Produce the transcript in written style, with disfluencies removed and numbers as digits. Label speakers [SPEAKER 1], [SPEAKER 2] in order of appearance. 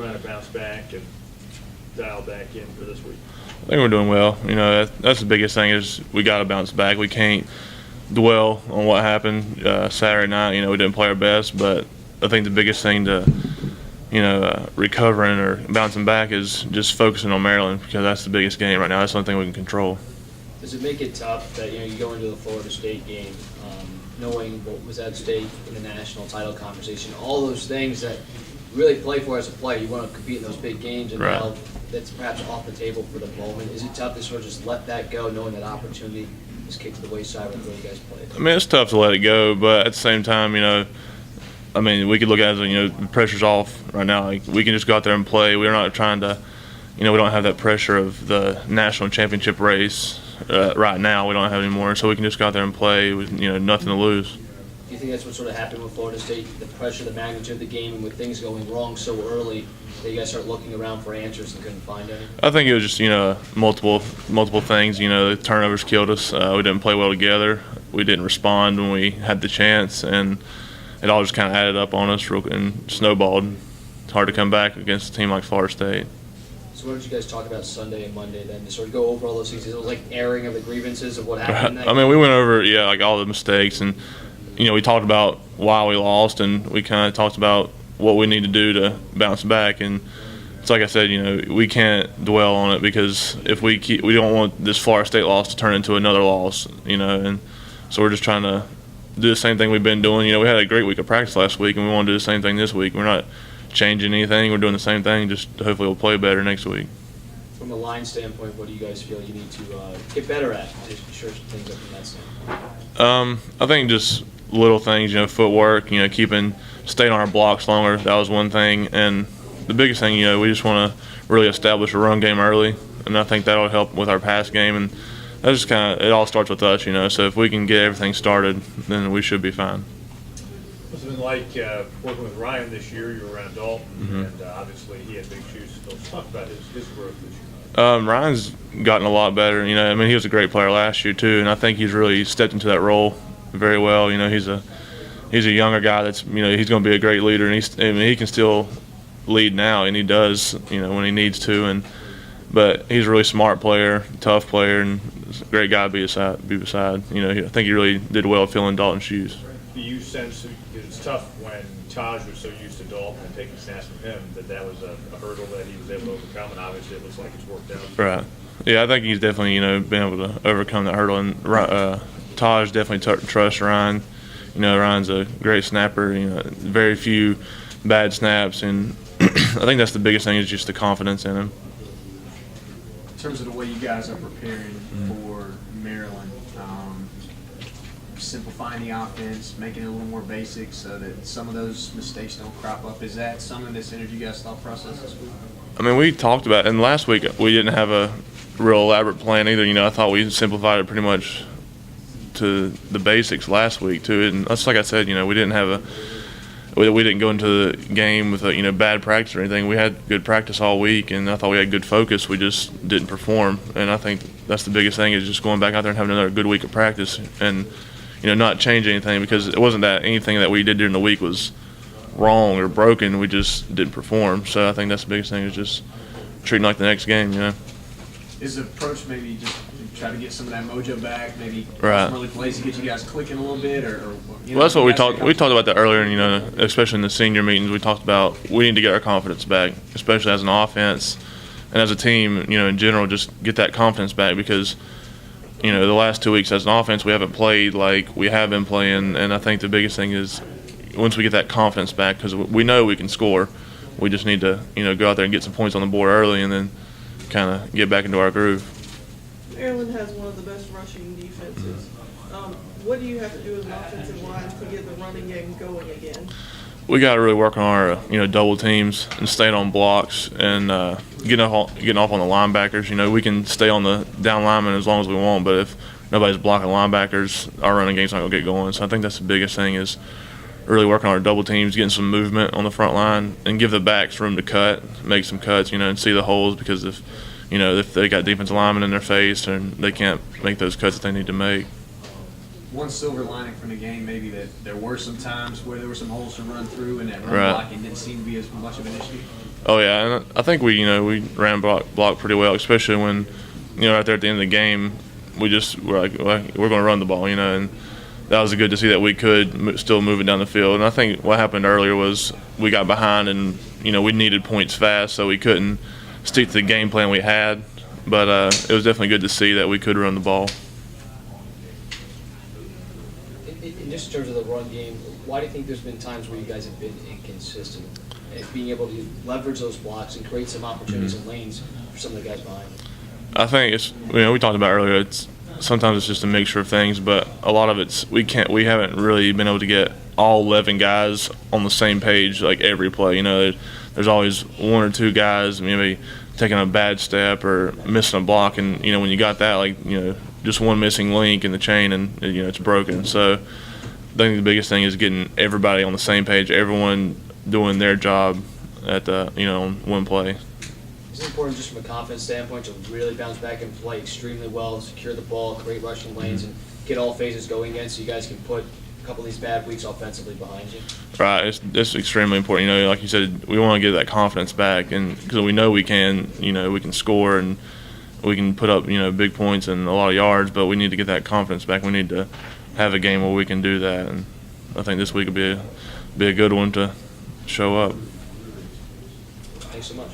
[SPEAKER 1] trying to bounce back and dial back in for this week?
[SPEAKER 2] I think we're doing well. You know, that's the biggest thing is we got to bounce back. We can't dwell on what happened Saturday night. You know, we didn't play our best, but I think the biggest thing to, recovering or bouncing back is just focusing on Maryland, because that's the biggest game right now. That's the only thing we can control.
[SPEAKER 3] Does it make it tough that you go into the Florida State game knowing what was at stake in the national title conversation, all those things that you really play for as a player? You want to compete in those big games, and
[SPEAKER 2] right.
[SPEAKER 3] now that's perhaps off the table for the moment. Is it tough to sort of just let that go, knowing that opportunity is kicked to the wayside with the way you guys played?
[SPEAKER 2] I mean, it's tough to let it go, but at the same time, we could look at it as, the pressure's off right now. Like, we can just go out there and play. We're not trying to, we don't have that pressure of the national championship race right now. We don't have any more, so we can just go out there and play with, nothing to lose.
[SPEAKER 3] Do you think that's what sort of happened with Florida State, the pressure, the magnitude of the game, and with things going wrong so early that you guys start looking around for answers and couldn't find any?
[SPEAKER 2] I think it was just, multiple things. The turnovers killed us. We didn't play well together. We didn't respond when we had the chance, and it all just kind of added up on us and snowballed. It's hard to come back against a team like Florida State.
[SPEAKER 3] So what did you guys talk about Sunday and Monday then, to sort of go over all those things? It was like airing of the grievances of what happened in that game?
[SPEAKER 2] We went over, all the mistakes, and, we talked about why we lost, and we kind of talked about what we need to do to bounce back. And it's like I said, we can't dwell on it, because if we don't want this Florida State loss to turn into another loss, and so we're just trying to do the same thing we've been doing. We had a great week of practice last week, and we want to do the same thing this week. We're not changing anything. We're doing the same thing, just hopefully we'll play better next week.
[SPEAKER 3] From a line standpoint, what do you guys feel you need to get better at to shore things up from that standpoint?
[SPEAKER 2] I think just little things, footwork, staying on our blocks longer. That was one thing. And the biggest thing, we just want to really establish a run game early, and I think that'll help with our pass game. And that's just it all starts with us, so if we can get everything started, then we should be fine.
[SPEAKER 1] What's it been like working with Ryan this year? You were around Dalton, and obviously he had big shoes to fill. Talk about his growth this year.
[SPEAKER 2] Ryan's gotten a lot better. He was a great player last year too, and I think he's really stepped into that role very well. He's a younger guy that's he's going to be a great leader, and he can still lead now, and he does when he needs to. But he's a really smart player, tough player, and a great guy to be beside. I think he really did well filling Dalton's shoes.
[SPEAKER 1] Do you sense, because it's tough when Taj was so used to Dalton and taking snaps from him, that was a hurdle that he was able to overcome, and obviously it looks like it's worked out?
[SPEAKER 2] Right. Yeah, I think he's definitely been able to overcome that hurdle, and Taj definitely trusts Ryan. Ryan's a great snapper. Very few bad snaps, and I think that's the biggest thing is just the confidence in him.
[SPEAKER 4] In terms of the way you guys are preparing for Maryland, simplifying the offense, making it a little more basic so that some of those mistakes don't crop up, is that some of this energy guys' thought process this week?
[SPEAKER 2] We talked about it, and last week we didn't have a real elaborate plan either. I thought we simplified it pretty much to the basics last week too, and that's like I said, we didn't go into the game with bad practice or anything. We had good practice all week, and I thought we had good focus. We just didn't perform, and I think that's the biggest thing is just going back out there and having another good week of practice, and not change anything, because it wasn't that anything that we did during the week was wrong or broken. We just didn't perform. So I think that's the biggest thing is just treating like the next game.
[SPEAKER 4] Is the approach maybe just try to get some of that mojo back, maybe
[SPEAKER 2] right.
[SPEAKER 4] Some early plays to get you guys clicking a little bit, or
[SPEAKER 2] well, that's what we talked about that earlier, and especially in the senior meetings, we talked about we need to get our confidence back, especially as an offense and as a team. In general, just get that confidence back, because the last 2 weeks as an offense we haven't played like we have been playing, and I think the biggest thing is once we get that confidence back, because we know we can score, we just need to go out there and get some points on the board early, and then kind of get back into our groove.
[SPEAKER 5] Maryland has one of the best rushing defenses. What do you have to do as an offensive line to get the running game going again?
[SPEAKER 2] We got to really work on our double teams and staying on blocks and getting off on the linebackers. We can stay on the down linemen as long as we want, but if nobody's blocking linebackers, our running game's not going to get going. So I think that's the biggest thing is really working on our double teams, getting some movement on the front line, and give the backs room to cut, make some cuts, and see the holes, because if they got defensive linemen in their face, and they can't make those cuts that they need to make.
[SPEAKER 4] One silver lining from the game, maybe that there were some times where there were some holes to run through, and that run
[SPEAKER 2] right.
[SPEAKER 4] blocking didn't seem to be as much of an issue.
[SPEAKER 2] Oh yeah, and I think we ran block pretty well, especially when right there at the end of the game we're like we're going to run the ball, and that was good to see that we could still move it down the field. And I think what happened earlier was we got behind and we needed points fast, so we couldn't stick to the game plan we had. But it was definitely good to see that we could run the ball.
[SPEAKER 3] In just in terms of the run game, why do you think there's been times where you guys have been inconsistent at being able to leverage those blocks and create some opportunities and lanes for some of the guys behind?
[SPEAKER 2] I think it's we talked about earlier. Sometimes it's just a mixture of things, but a lot of it's we haven't really been able to get all 11 guys on the same page like every play. There's always one or two guys maybe taking a bad step or missing a block, and when you got that, just one missing link in the chain, and it's broken. So I think the biggest thing is getting everybody on the same page, everyone doing their job at the on one play.
[SPEAKER 3] It's important just from a confidence standpoint to really bounce back and play extremely well, secure the ball, create rushing lanes, and get all phases going again so you guys can put a couple of these bad weeks offensively behind you.
[SPEAKER 2] Right, it's extremely important. Like you said, we want to get that confidence back, and because we know we can, we can score and we can put up, big points and a lot of yards, but we need to get that confidence back. We need to have a game where we can do that, and I think this week will be a good one to show up.
[SPEAKER 3] Thanks so much.